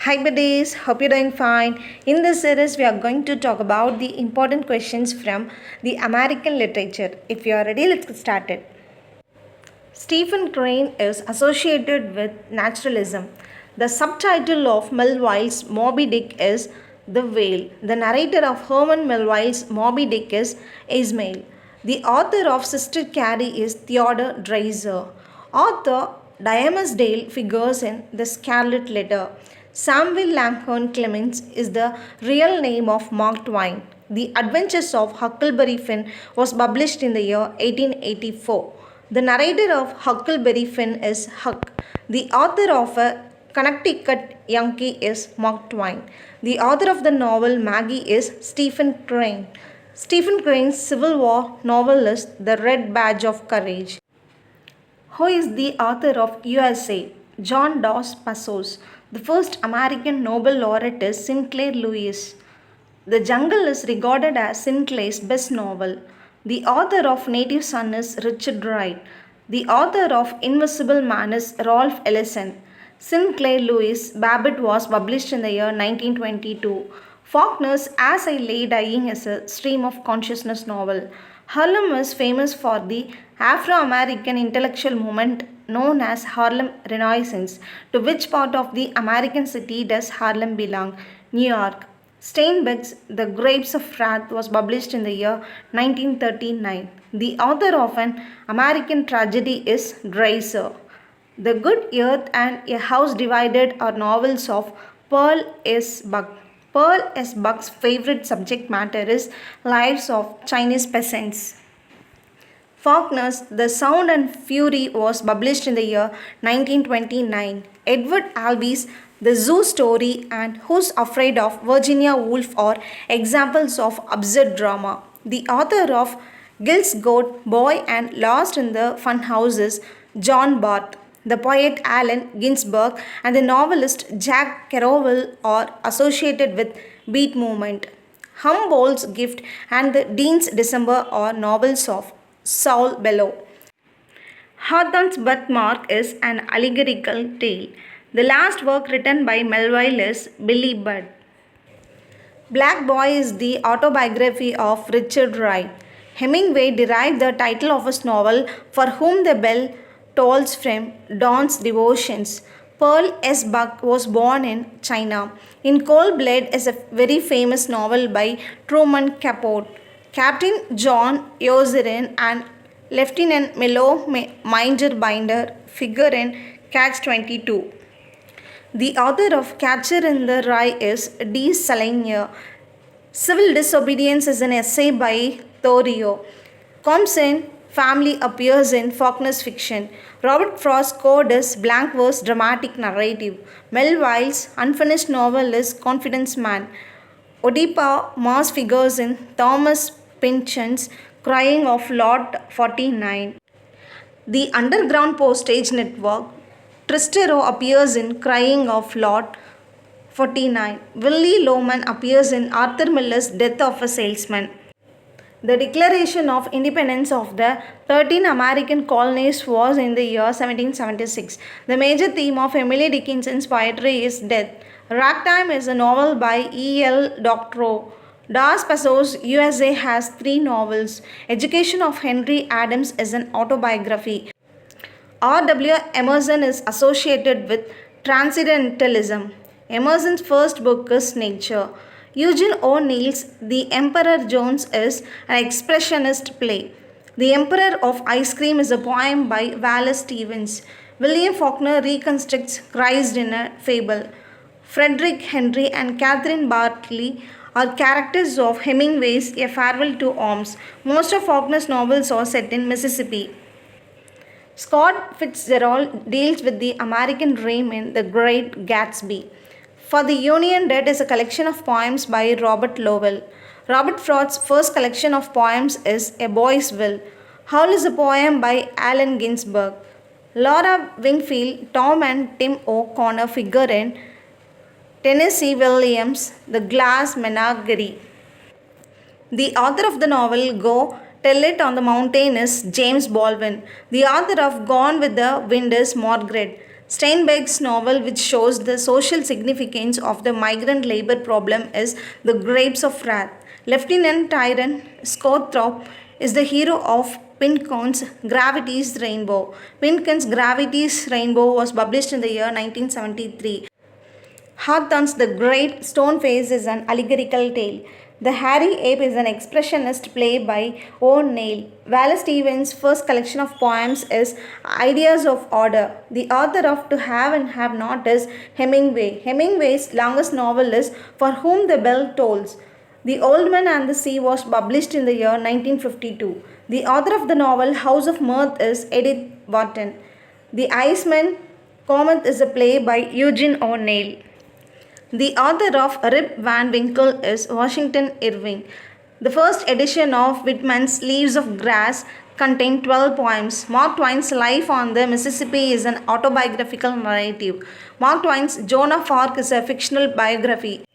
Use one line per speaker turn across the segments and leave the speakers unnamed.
Hi buddies, hope you're doing fine. In this series, we are going to talk about the important questions from the American literature. If you are ready, let's get started. Stephen Crane is associated with naturalism. The subtitle of Melville's Moby Dick is The Whale. The narrator of Herman Melville's Moby Dick is Ismail. The author of Sister Carrie is Theodore Dreiser. Author Dimas Dale figures in The Scarlet Letter. Samuel Langhorne Clemens is the real name of Mark Twain. The Adventures of Huckleberry Finn was published in the year 1884. The narrator of Huckleberry Finn is Huck. The author of A Connecticut Yankee is Mark Twain. The author of the novel Maggie is Stephen Crane. Stephen Crane's Civil War novel is The Red Badge of Courage. Who is the author of USA? John Dos Passos. The first American Nobel laureate is Sinclair Lewis. The Jungle is regarded as Sinclair's best novel. The author of Native Son is Richard Wright. The author of Invisible Man is Ralph Ellison. Sinclair Lewis' Babbitt was published in the year 1922. Faulkner's As I Lay Dying is a stream of consciousness novel. Harlem is famous for the Afro-American intellectual movement known as Harlem Renaissance. To which part of the American city does Harlem belong? New York. Steinbeck's The Grapes of Wrath was published in the year 1939. The author of An American Tragedy is Dreiser. The Good Earth and A House Divided are novels of Pearl S. Buck. Pearl S. Buck's favorite subject matter is lives of Chinese peasants. Faulkner's The Sound and Fury was published in the year 1929. Edward Albee's The Zoo Story and Who's Afraid of Virginia Woolf are examples of absurd drama. The author of Gil's Goat Boy and Lost in the Funhouse is John Barth. The poet Allen Ginsberg and the novelist Jack Kerouac are associated with Beat Movement. Humboldt's Gift and the Dean's December are novels of Saul Bellow. Hawthorne's birthmark is an allegorical tale. The last work written by Melville is Billy Budd. Black Boy is the autobiography of Richard Wright. Hemingway derived the title of his novel For Whom the Bell Tolls from Dawn's Devotions. Pearl S. Buck was born in China. In Cold Blood is a very famous novel by Truman Capote. Captain John Yozerin and Lieutenant Milo Binder figure in Catch-22. The author of Catcher in the Rye is D. Salinger. Civil Disobedience is an essay by Thoreau. Compson family appears in Faulkner's fiction. Robert Frost's Code is blank verse dramatic narrative. Melville's unfinished novel is Confidence Man. Oedipa Mass figures in Thomas Pynchon's Crying of Lot 49. The Underground Postage Network Tristero appears in Crying of Lot 49. Willie Loman appears in Arthur Miller's Death of a Salesman. The Declaration of Independence of the 13 American colonies was in the year 1776. The major theme of Emily Dickinson's poetry is death. Ragtime is a novel by E. L. Doctorow. Dos Passos USA has 3 novels. Education of Henry Adams is an autobiography. R. W. Emerson is associated with Transcendentalism. Emerson's first book is Nature. Eugene O'Neill's The Emperor Jones is an expressionist play. The Emperor of Ice Cream is a poem by Wallace Stevens. William Faulkner reconstructs Christ in a fable. Frederick Henry and Catherine Bartley are characters of Hemingway's A Farewell to Arms. Most of Faulkner's novels are set in Mississippi. Scott Fitzgerald deals with the American dream in The Great Gatsby. For the Union Dead is a collection of poems by Robert Lowell. Robert Frost's first collection of poems is A Boy's Will. Howl is a poem by Allen Ginsberg. Laura Wingfield, Tom and Tim O'Connor figure in Tennessee Williams' The Glass Menagerie. The author of the novel Go Tell It on the Mountain is James Baldwin. The author of Gone with the Wind is Margaret. Steinbeck's novel, which shows the social significance of the migrant labor problem, is The Grapes of Wrath. Lieutenant Tyrone Scotthrop is the hero of Pincon's Gravity's Rainbow. Pincon's Gravity's Rainbow was published in the year 1973. Hawthorne's The Great Stone Face is an allegorical tale. The Hairy Ape is an expressionist play by O'Neill. Wallace Stevens' first collection of poems is Ideas of Order. The author of To Have and Have Not is Hemingway. Hemingway's longest novel is For Whom the Bell Tolls. The Old Man and the Sea was published in the year 1952. The author of the novel House of Mirth is Edith Wharton. The Iceman Comet is a play by Eugene O'Neill. The author of Rip Van Winkle is Washington Irving. The first edition of Whitman's Leaves of Grass contained 12 poems. Mark Twain's Life on the Mississippi is an autobiographical narrative. Mark Twain's Joan of Arc is a fictional biography.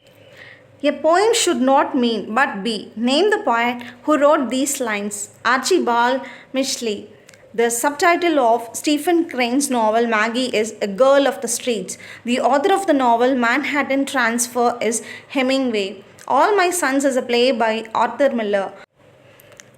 A poem should not mean but be. Name the poet who wrote these lines. Archibald Mishley. The subtitle of Stephen Crane's novel Maggie is A Girl of the Streets. The author of the novel Manhattan Transfer is Hemingway. All My Sons is a play by Arthur Miller.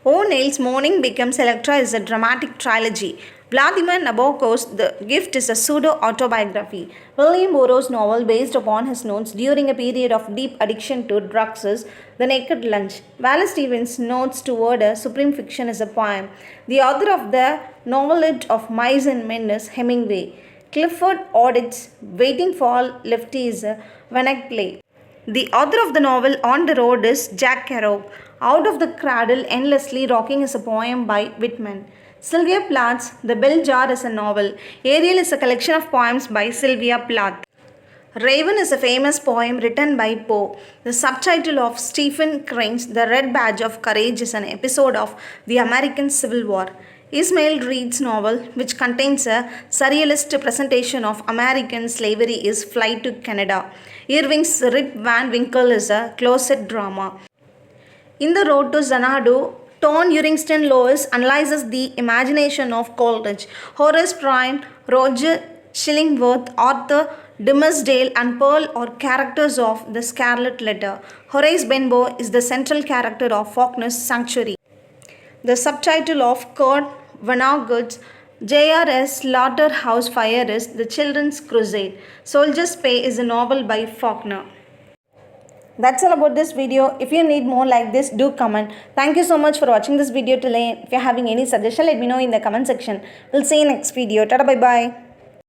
O'Neill's Morning Becomes Electra is a dramatic trilogy. Vladimir Nabokov's The Gift is a pseudo-autobiography. William Burroughs' novel based upon his notes during a period of deep addiction to drugs is The Naked Lunch. Wallace Stevens' Notes Toward a Supreme Fiction is a poem. The author of the novelette of Mice and Men is Hemingway. Clifford Odets' Waiting for Lefty is a Vanek play. The author of the novel On the Road is Jack Kerouac. Out of the Cradle, Endlessly Rocking is a poem by Whitman. Sylvia Plath's The Bell Jar is a novel. Ariel is a collection of poems by Sylvia Plath. Raven is a famous poem written by Poe. The subtitle of Stephen Crane's The Red Badge of Courage is an episode of the American Civil War. Ismail Reed's novel, which contains a surrealist presentation of American slavery, is Flight to Canada. Irving's Rip Van Winkle is a closet drama. In The Road to Xanadu, Ton Urington Lewis analyzes the imagination of Coleridge. Horace Bryant, Roger Shillingworth, Arthur Dimmesdale, and Pearl are characters of The Scarlet Letter. Horace Benbow is the central character of Faulkner's Sanctuary. The subtitle of Kurt Vonnegut's J.R.S. Slaughterhouse Fire is The Children's Crusade. Soldier's Pay is a novel by Faulkner. That's all about this video. If you need more like this, do comment. Thank you so much for watching this video till end. If you're having any suggestion, let me know in the comment section. We'll see you next video. Tada, bye bye.